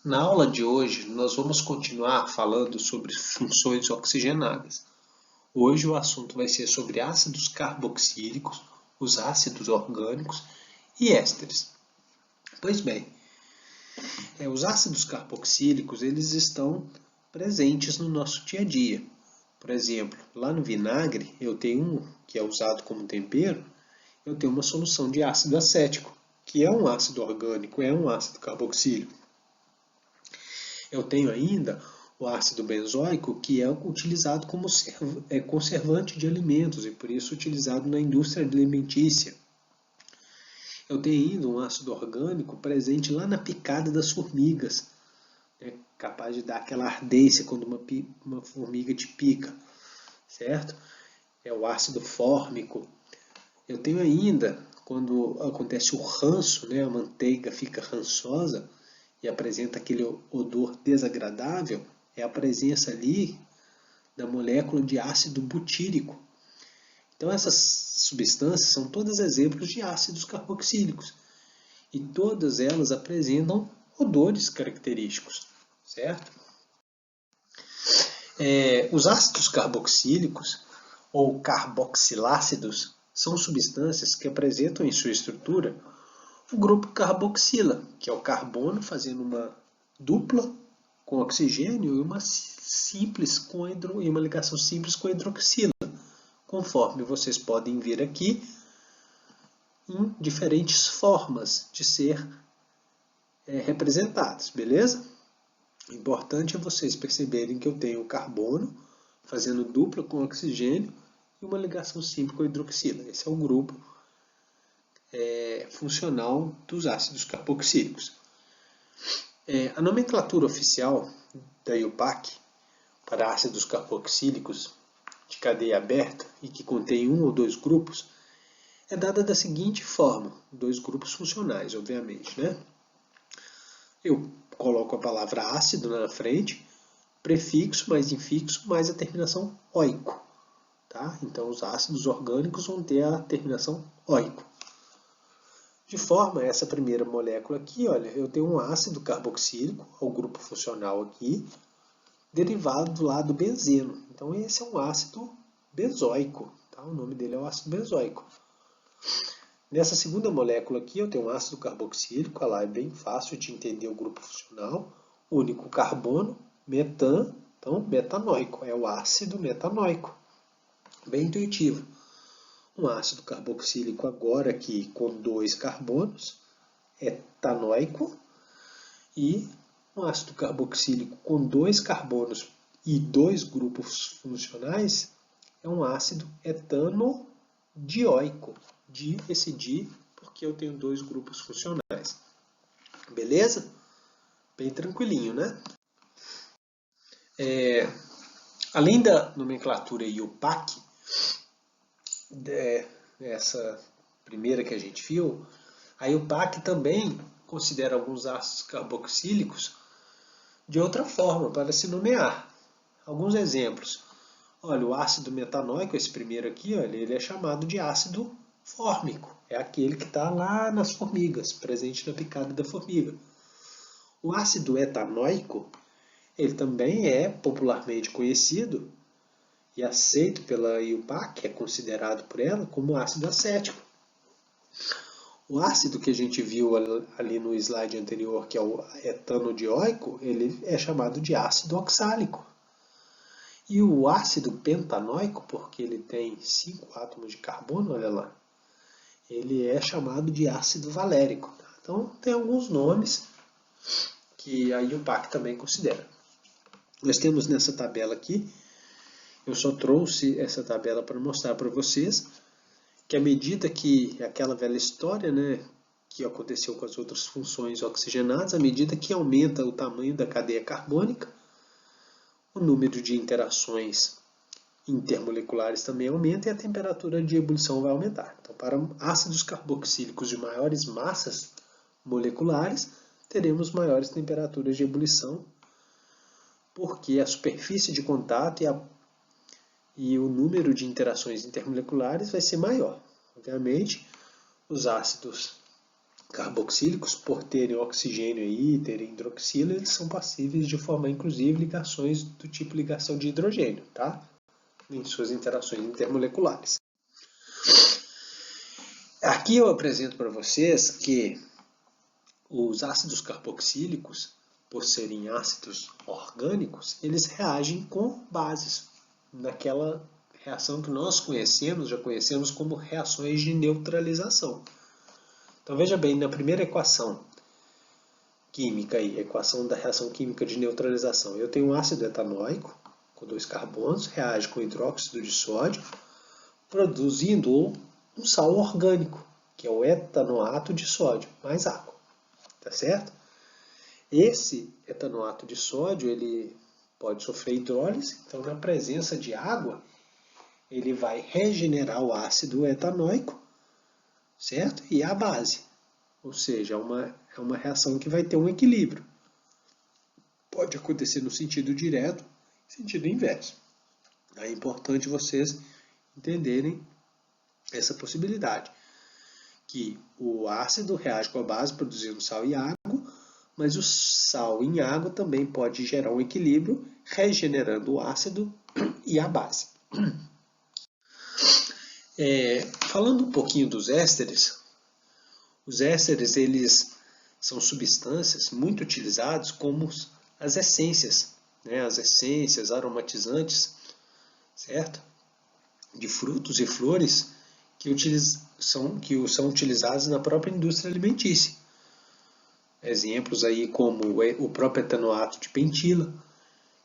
Na aula de hoje, nós vamos continuar falando sobre funções oxigenadas. Hoje o assunto vai ser sobre ácidos carboxílicos, os ácidos orgânicos e ésteres. Pois bem, os ácidos carboxílicos eles estão presentes no nosso dia a dia. Por exemplo, lá no vinagre, eu tenho um que é usado como tempero, eu tenho uma solução de ácido acético, que é um ácido orgânico, é um ácido carboxílico. Eu tenho ainda o ácido benzoico, que é utilizado como conservante de alimentos e por isso utilizado na indústria alimentícia. Eu tenho ainda um ácido orgânico presente lá na picada das formigas, capaz de dar aquela ardência quando uma formiga te pica, certo? É o ácido fórmico. Eu tenho ainda, quando acontece o ranço, a manteiga fica rançosa, e apresenta aquele odor desagradável, é a presença ali da molécula de ácido butírico. Então essas substâncias são todas exemplos de ácidos carboxílicos e todas elas apresentam odores característicos, certo? Os ácidos carboxílicos ou carboxilácidos são substâncias que apresentam em sua estrutura o grupo carboxila, que é o carbono fazendo uma dupla com oxigênio e uma ligação simples com a hidroxila, conforme vocês podem ver aqui, em diferentes formas de ser representados, beleza? O importante é vocês perceberem que eu tenho o carbono fazendo dupla com oxigênio e uma ligação simples com a hidroxila. Esse é o grupo funcional dos ácidos carboxílicos. A nomenclatura oficial da IUPAC para ácidos carboxílicos de cadeia aberta e que contém um ou dois grupos é dada da seguinte forma, dois grupos funcionais, obviamente, Eu coloco a palavra ácido na frente, prefixo mais infixo mais a terminação oico, tá? Então os ácidos orgânicos vão ter a terminação oico. De forma, essa primeira molécula aqui, olha, eu tenho um ácido carboxílico, o grupo funcional aqui, derivado do lado benzeno. Então esse é um ácido benzoico, tá? O nome dele é o ácido benzoico. Nessa segunda molécula aqui eu tenho um ácido carboxílico, lá é bem fácil de entender o grupo funcional, único carbono, metan, então metanoico, é o ácido metanoico. Bem intuitivo. Um ácido carboxílico agora aqui com dois carbonos, etanoico, e um ácido carboxílico com dois carbonos e dois grupos funcionais é um ácido etanodioico. Esse di porque eu tenho dois grupos funcionais. Beleza? Bem tranquilinho, né? Além da nomenclatura IUPAC, essa primeira que a gente viu, a IUPAC também considera alguns ácidos carboxílicos de outra forma para se nomear. Alguns exemplos. Olha, o ácido metanoico, esse primeiro aqui, olha, ele é chamado de ácido fórmico. É aquele que está lá nas formigas, presente na picada da formiga. O ácido etanoico, ele também é popularmente conhecido e aceito pela IUPAC, é considerado por ela como ácido acético. O ácido que a gente viu ali no slide anterior, que é o etanodioico, ele é chamado de ácido oxálico. E o ácido pentanoico, porque ele tem 5 átomos de carbono, olha lá, ele é chamado de ácido valérico. Então, tem alguns nomes que a IUPAC também considera. Nós temos nessa tabela aqui, eu só trouxe essa tabela para mostrar para vocês que à medida que aquela velha história, que aconteceu com as outras funções oxigenadas, à medida que aumenta o tamanho da cadeia carbônica, o número de interações intermoleculares também aumenta e a temperatura de ebulição vai aumentar. Então, para ácidos carboxílicos de maiores massas moleculares, teremos maiores temperaturas de ebulição, porque a superfície de contato e o número de interações intermoleculares vai ser maior. Obviamente, os ácidos carboxílicos, por terem oxigênio e terem hidroxila, eles são passíveis de formar, inclusive, ligações do tipo ligação de hidrogênio, tá? Em suas interações intermoleculares. Aqui eu apresento para vocês que os ácidos carboxílicos, por serem ácidos orgânicos, eles reagem com bases, naquela reação que nós já conhecemos como reações de neutralização. Então veja bem, na primeira equação química, a equação da reação química de neutralização, eu tenho um ácido etanóico, com 2 carbonos, reage com hidróxido de sódio, produzindo um sal orgânico, que é o etanoato de sódio, mais água. Tá certo? Esse etanoato de sódio, ele pode sofrer hidrólise, então na presença de água, ele vai regenerar o ácido etanóico, certo? E a base, ou seja, é uma reação que vai ter um equilíbrio. Pode acontecer no sentido direto e sentido inverso. É importante vocês entenderem essa possibilidade, que o ácido reage com a base produzindo sal e água, mas o sal em água também pode gerar um equilíbrio, regenerando o ácido e a base. Falando um pouquinho dos ésteres, os ésteres eles são substâncias muito utilizadas como as essências, né? As essências aromatizantes, certo? De frutos e flores que são utilizados na própria indústria alimentícia. Exemplos aí como o próprio etanoato de pentila,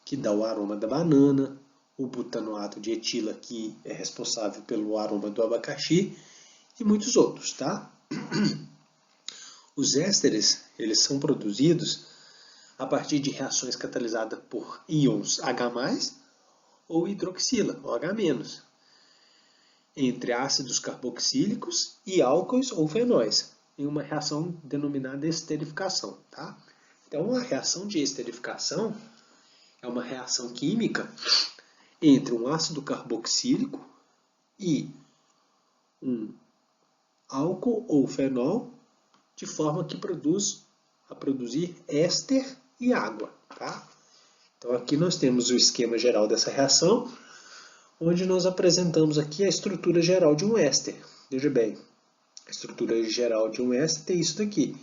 que dá o aroma da banana, o butanoato de etila, que é responsável pelo aroma do abacaxi, e muitos outros, tá? Os ésteres, eles são produzidos a partir de reações catalisadas por íons H+, ou hidroxila, ou H-, entre ácidos carboxílicos e álcoois ou fenóis, em uma reação denominada esterificação. Tá? Então, a reação de esterificação é uma reação química entre um ácido carboxílico e um álcool ou fenol, de forma que produzir éster e água. Tá? Então, aqui nós temos o esquema geral dessa reação, onde nós apresentamos aqui a estrutura geral de um éster. Veja bem, a estrutura geral de um éster tem isso daqui.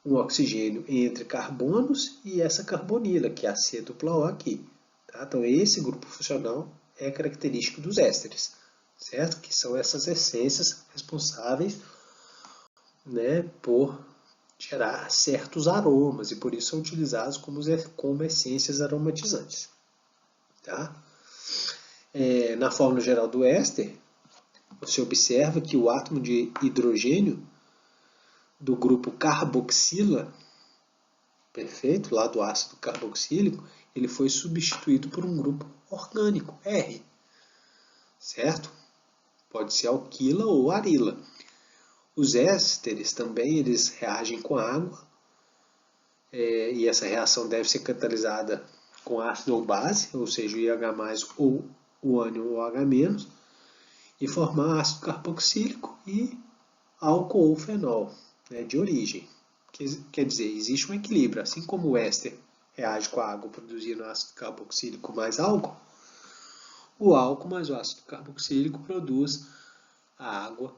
Um oxigênio entre carbonos e essa carbonila, que é a C+O aqui. Tá? Então, esse grupo funcional é característico dos ésteres, certo? Que são essas essências responsáveis, né, por gerar certos aromas e por isso são utilizados como essências aromatizantes. Tá? Na fórmula geral do éster, você observa que o átomo de hidrogênio do grupo carboxila, perfeito, lá do ácido carboxílico, ele foi substituído por um grupo orgânico, R, certo? Pode ser alquila ou arila. Os ésteres também eles reagem com água, e essa reação deve ser catalisada com ácido ou base, ou seja, o IH+, ou o ânion ou H-, e formar ácido carboxílico e álcool ou fenol, né, de origem. Quer dizer, existe um equilíbrio, assim como o éster reage com a água produzindo ácido carboxílico mais álcool, o álcool mais o ácido carboxílico produz a água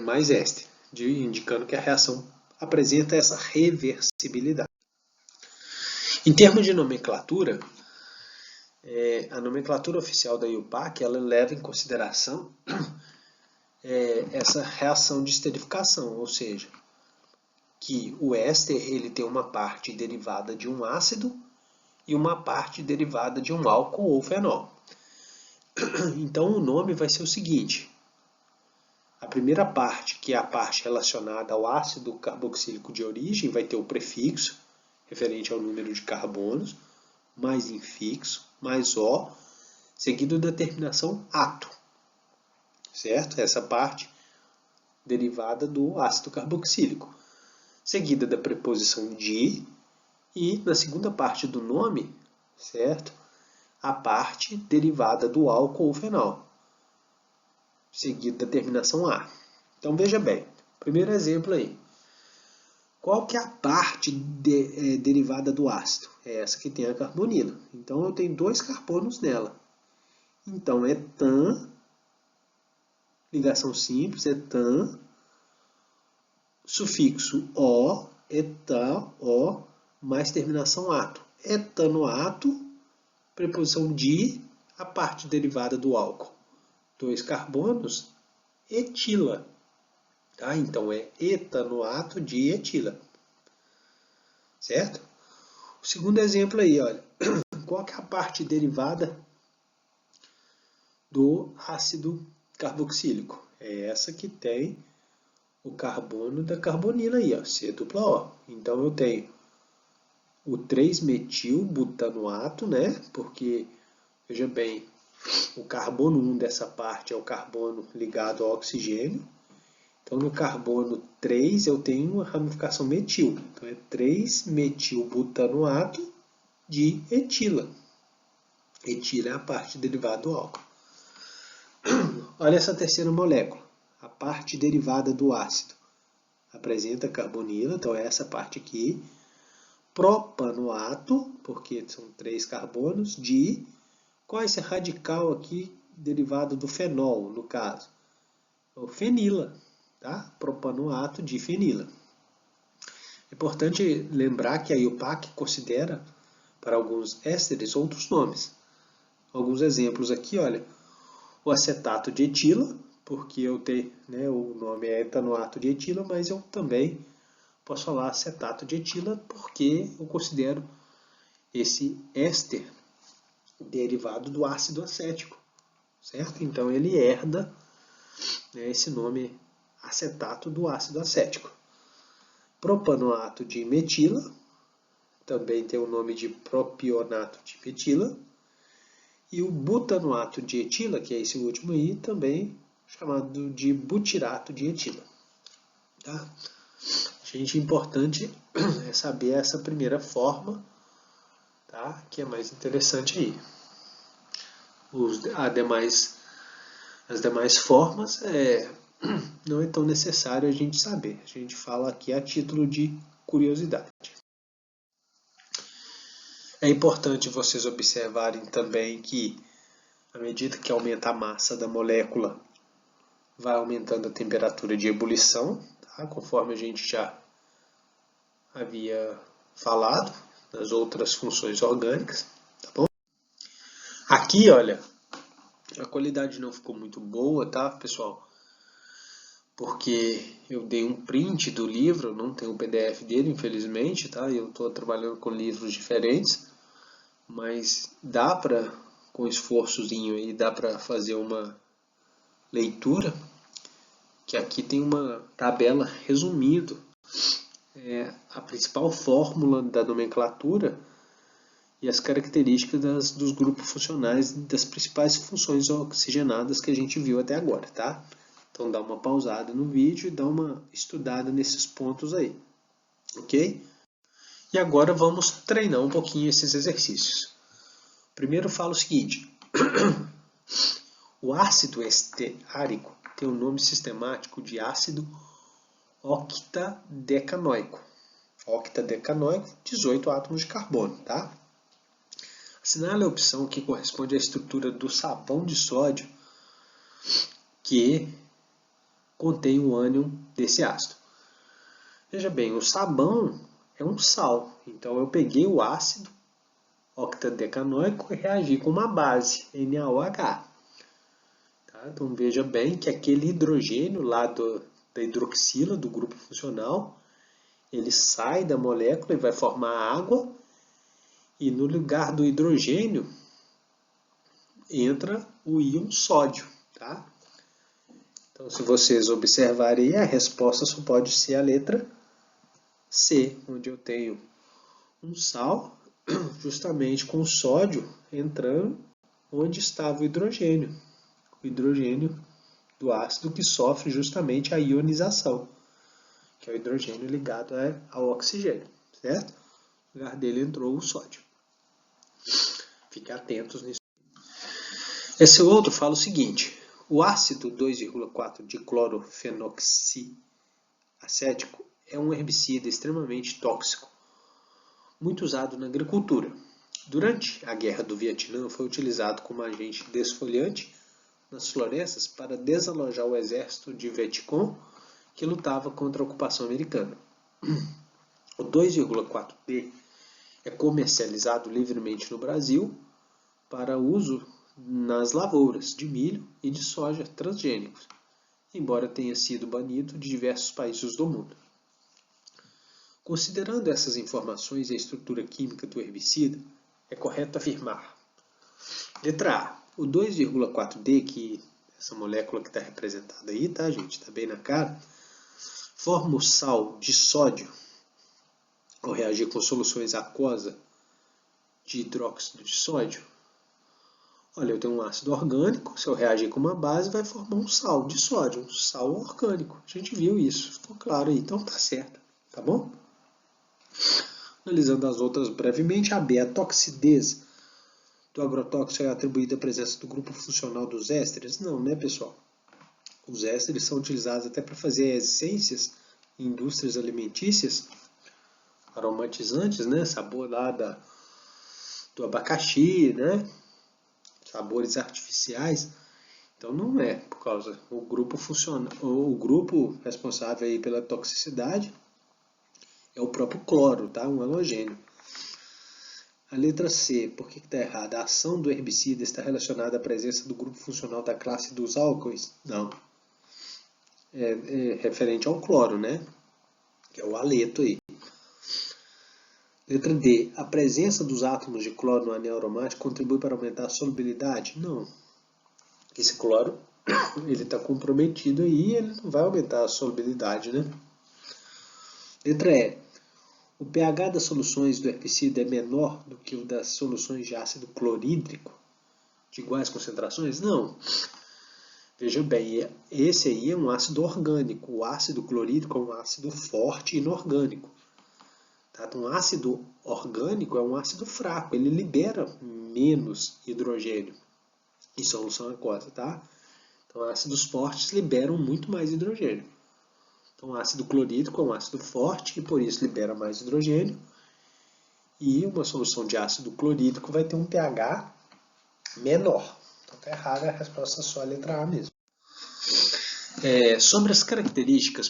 mais éster, indicando que a reação apresenta essa reversibilidade. Em termos de nomenclatura, a nomenclatura oficial da IUPAC ela leva em consideração essa reação de esterificação, ou seja, que o éster ele tem uma parte derivada de um ácido e uma parte derivada de um álcool ou fenol. Então o nome vai ser o seguinte: a primeira parte, que é a parte relacionada ao ácido carboxílico de origem, vai ter o prefixo, referente ao número de carbonos, mais infixo, mais O, seguido da terminação ato, certo? Essa parte derivada do ácido carboxílico, seguida da preposição de, e na segunda parte do nome, certo? A parte derivada do álcool ou fenol, seguida da terminação A. Então veja bem, Primeiro exemplo aí. Qual que é a parte derivada do ácido? É essa que tem a carbonila. Então eu tenho 2 carbonos nela. Então etan, ligação simples, etan, sufixo o, etan, o, mais terminação ato. Etanoato, preposição di, a parte derivada do álcool. 2 carbonos, etila. Tá? Então é etanoato de etila. Certo? O segundo exemplo aí, olha. Qual que é a parte derivada do ácido carboxílico? É essa que tem o carbono da carbonila aí, ó, C-O. Então eu tenho o 3-metilbutanoato, né? Porque, veja bem, o carbono 1 dessa parte é o carbono ligado ao oxigênio. Então, no carbono 3 eu tenho uma ramificação metil. Então, é 3-metilbutanoato de etila. Etila é a parte derivada do álcool. Olha essa terceira molécula, a parte derivada do ácido. Apresenta carbonila, então é essa parte aqui. Propanoato, porque são 3 carbonos, de... Qual é esse radical aqui derivado do fenol, no caso? O fenila, tá? Propanoato de fenila. É importante lembrar que a IUPAC considera, para alguns ésteres, outros nomes. Alguns exemplos aqui, olha, o acetato de etila, porque eu tenho, né, o nome é etanoato de etila, mas eu também posso falar acetato de etila porque eu considero esse éster derivado do ácido acético, certo? Então ele herda, né, esse nome acetato do ácido acético. Propanoato de metila, também tem o nome de propionato de metila. E o butanoato de etila, que é esse último aí, também chamado de butirato de etila. Tá? Gente, importante é saber essa primeira forma, tá? Que é mais interessante aí. As demais formas não é tão necessário a gente saber. A gente fala aqui a título de curiosidade. É importante vocês observarem também que, à medida que aumenta a massa da molécula, vai aumentando a temperatura de ebulição, tá? Conforme a gente já havia falado nas outras funções orgânicas. Tá bom? Aqui, olha, a qualidade não ficou muito boa, tá, pessoal? Porque eu dei um print do livro, não tenho o PDF dele, infelizmente, tá? Eu estou trabalhando com livros diferentes, mas dá para, com esforçozinho aí, dá para fazer uma leitura, que aqui tem uma tabela resumindo a principal fórmula da nomenclatura e as características dos grupos funcionais das principais funções oxigenadas que a gente viu até agora, tá? Então dá uma pausada no vídeo e dá uma estudada nesses pontos aí, ok? E agora vamos treinar um pouquinho esses exercícios. Primeiro falo o seguinte, o ácido esteárico tem o nome sistemático de ácido octadecanoico. Octadecanoico, 18 átomos de carbono, tá? Assinale a opção que corresponde à estrutura do sabão de sódio que contém o ânion desse ácido. Veja bem, o sabão é um sal, então eu peguei o ácido octadecanoico e reagi com uma base, NaOH. Tá? Então veja bem que aquele hidrogênio lá da hidroxila, do grupo funcional, ele sai da molécula e vai formar água, e no lugar do hidrogênio entra o íon sódio. Tá? Então, se vocês observarem, a resposta só pode ser a letra C, onde eu tenho um sal, justamente com o sódio entrando onde estava o hidrogênio do ácido que sofre justamente a ionização, que é o hidrogênio ligado ao oxigênio, certo? No lugar dele entrou o sódio. Fiquem atentos nisso. Esse outro fala o seguinte, o ácido 2,4 diclorofenoxidílico acético é um herbicida extremamente tóxico, muito usado na agricultura. Durante a Guerra do Vietnã, foi utilizado como agente desfoliante nas florestas para desalojar o exército de Vietcong que lutava contra a ocupação americana. O 2,4-D é comercializado livremente no Brasil para uso nas lavouras de milho e de soja transgênicos, embora tenha sido banido de diversos países do mundo. Considerando essas informações e a estrutura química do herbicida, é correto afirmar: letra A, o 2,4-D, que essa molécula que está representada aí, tá, gente? Está bem na cara, forma o sal de sódio ao reagir com soluções aquosa de hidróxido de sódio. Olha, eu tenho um ácido orgânico, se eu reagir com uma base, vai formar um sal de sódio, um sal orgânico. A gente viu isso, ficou claro aí, então tá certo, tá bom? Analisando as outras brevemente, a B, a toxidez do agrotóxico é atribuída à presença do grupo funcional dos ésteres? Não, né, pessoal? Os ésteres são utilizados até para fazer essências em indústrias alimentícias, aromatizantes, né? Sabor lá do abacaxi, né? Sabores artificiais. Então não é por causa o grupo responsável aí pela toxicidade é o próprio cloro, tá? Um halogênio. A letra C, por que está errada? A ação do herbicida está relacionada à presença do grupo funcional da classe dos álcoois? Não. É referente ao cloro, né? Que é o haleto aí. Letra D. A presença dos átomos de cloro no anel aromático contribui para aumentar a solubilidade? Não. Esse cloro ele está comprometido aí e ele não vai aumentar a solubilidade, né? Letra E. O pH das soluções do herbicida é menor do que o das soluções de ácido clorídrico de iguais concentrações? Não. Veja bem, esse aí é um ácido orgânico. O ácido clorídrico é um ácido forte e inorgânico. Tá? Um ácido orgânico é um ácido fraco, ele libera menos hidrogênio em solução aquosa. Tá? Então, ácidos fortes liberam muito mais hidrogênio. Então, o ácido clorídrico é um ácido forte e por isso libera mais hidrogênio. E uma solução de ácido clorídrico vai ter um pH menor. Então, está errada a resposta só a letra A mesmo. Sobre as características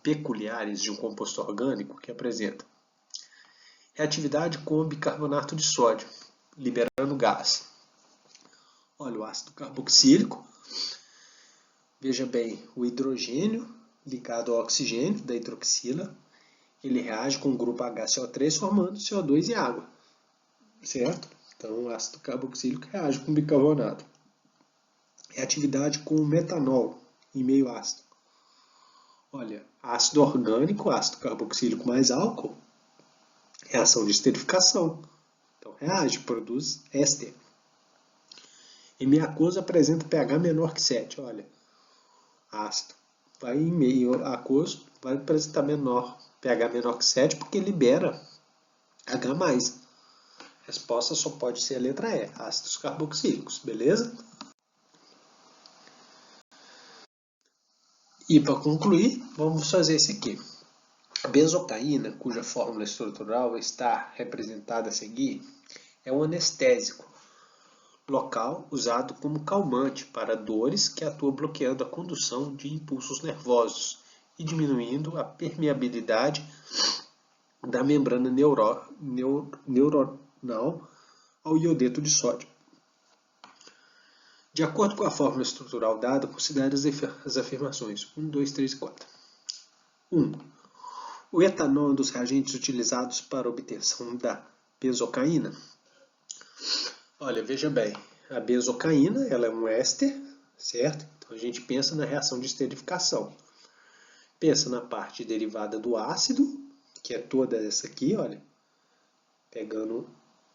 peculiares de um composto orgânico que apresenta reatividade com bicarbonato de sódio, liberando gás. Olha, o ácido carboxílico. Veja bem, o hidrogênio ligado ao oxigênio da hidroxila, ele reage com o grupo HCO3 formando CO2 e água, certo? Então, o ácido carboxílico reage com bicarbonato. Reatividade com metanol em meio ácido. Olha, ácido orgânico, ácido carboxílico mais álcool, reação de esterificação. Então, reage, produz éster. Em aquoso apresenta pH menor que 7. Olha, ácido vai em meio aquoso, vai apresentar pH menor que 7 porque libera H+. A resposta só pode ser a letra E, ácidos carboxílicos, beleza? E para concluir, vamos fazer esse aqui. A benzocaína, cuja fórmula estrutural está representada a seguir, é um anestésico local usado como calmante para dores que atua bloqueando a condução de impulsos nervosos e diminuindo a permeabilidade da membrana neuronal ao iodeto de sódio. De acordo com a fórmula estrutural dada, considere as afirmações 1, 2, 3 e 4. 1. O etanol é um dos reagentes utilizados para a obtenção da benzocaína. Olha, veja bem, a benzocaína ela é um éster, certo? Então a gente pensa na reação de esterificação. Pensa na parte derivada do ácido, que é toda essa aqui, olha, pegando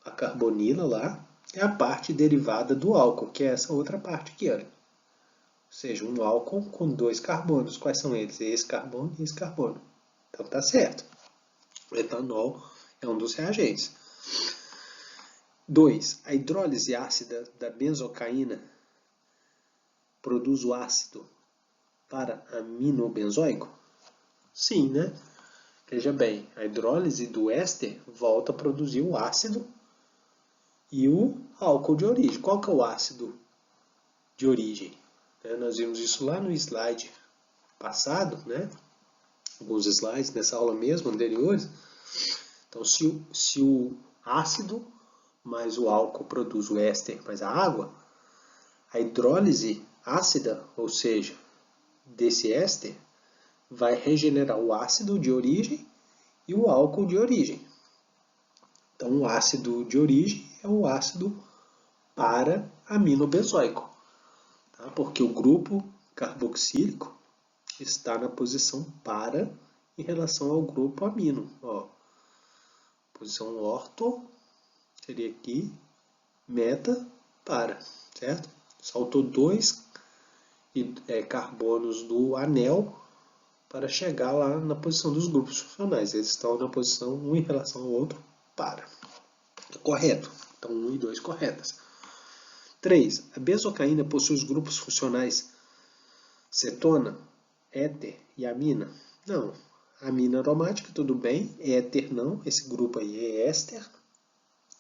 a carbonila lá, é a parte derivada do álcool, que é essa outra parte aqui, olha. Ou seja, um álcool com 2 carbonos. Quais são eles? Esse carbono e esse carbono. Então tá certo. O etanol é um dos reagentes. 2. A hidrólise ácida da benzocaína produz o ácido para aminobenzoico? Sim, né? Veja bem, a hidrólise do éster volta a produzir o ácido e o álcool de origem. Qual que é o ácido de origem? Nós vimos isso lá no slide passado, né? Alguns slides nessa aula mesmo, anteriores. Então, se o ácido mais o álcool produz o éster mais a água, a hidrólise ácida, ou seja, desse éster, vai regenerar o ácido de origem e o álcool de origem. Então, o ácido de origem é o ácido para-aminobenzoico, tá? Porque o grupo carboxílico está na posição para em relação ao grupo amino. Ó, posição orto seria aqui, meta, para, certo? Saltou 2 carbonos do anel para chegar lá na posição dos grupos funcionais. Eles estão na posição um em relação ao outro, para. Correto. Então, 1 e 2 corretas. 3. A benzocaína possui os grupos funcionais cetona, éter e amina? Não. Amina aromática, tudo bem. Éter não. Esse grupo aí é éster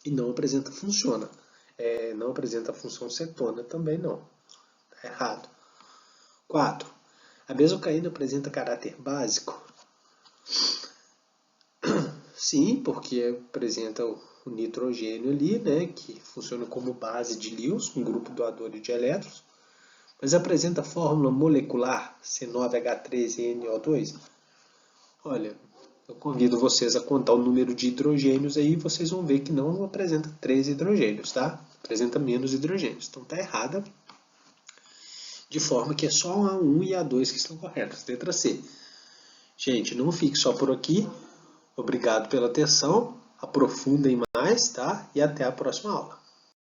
e não apresenta não apresenta a função cetona também não. Está errado. 4. A benzocaína apresenta caráter básico? Sim, porque apresenta o nitrogênio ali, né, que funciona como base de Lewis, um grupo doador de elétrons, mas apresenta fórmula molecular C9H13NO2? Olha, eu convido vocês a contar o número de hidrogênios aí, vocês vão ver que não apresenta 3 hidrogênios, tá? Apresenta menos hidrogênios, então tá errada, de forma que é só a 1 e a 2 que estão corretas, letra C. Gente, não fique só por aqui. Obrigado pela atenção, aprofundem mais, tá? E até a próxima aula.